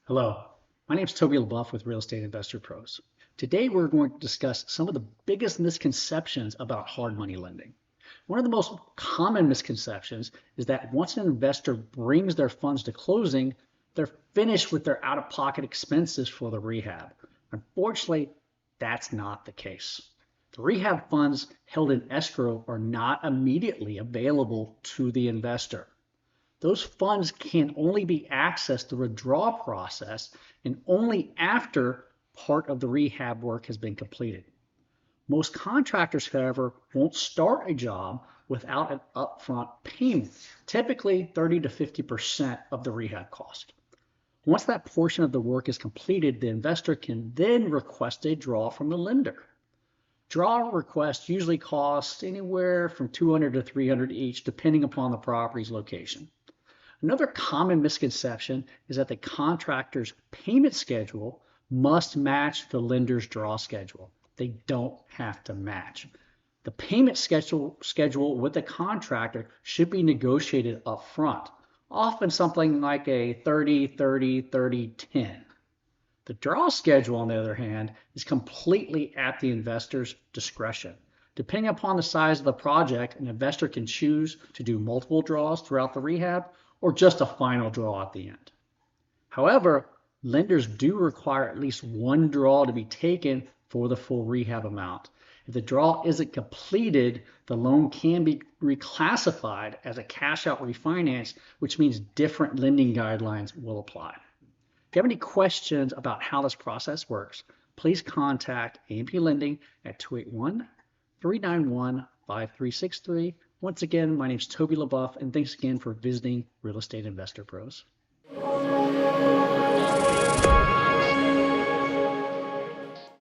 Hello, my name is Toby LaBeouf with Real Estate Investor Pros. Today we're going to discuss some of the biggest misconceptions about hard money lending. One of the most common misconceptions is that once an investor brings their funds to closing, they're finished with their out-of-pocket expenses for the rehab. Unfortunately, that's not the case. The rehab funds held in escrow are not immediately available to the investor. Those funds can only be accessed through a draw process and only after part of the rehab work has been completed. Most contractors, however, won't start a job without an upfront payment, typically 30 to 50% of the rehab cost. Once that portion of the work is completed, the investor can then request a draw from the lender. Draw requests usually cost anywhere from $200 to $300 each, depending upon the property's location. Another common misconception is that the contractor's payment schedule must match the lender's draw schedule. They don't have to match. The payment schedule with the contractor should be negotiated up front, often something like a 30-30-30-10. The draw schedule, on the other hand, is completely at the investor's discretion. Depending upon the size of the project, an investor can choose to do multiple draws throughout the rehab or just a final draw at the end. However, lenders do require at least one draw to be taken for the full rehab amount. If the draw isn't completed, the loan can be reclassified as a cash out refinance, which means different lending guidelines will apply. If you have any questions about how this process works, please contact A&P Lending at 281-391-5363. Once again, my name is Toby LaBeouf, and thanks again for visiting Real Estate Investor Pros.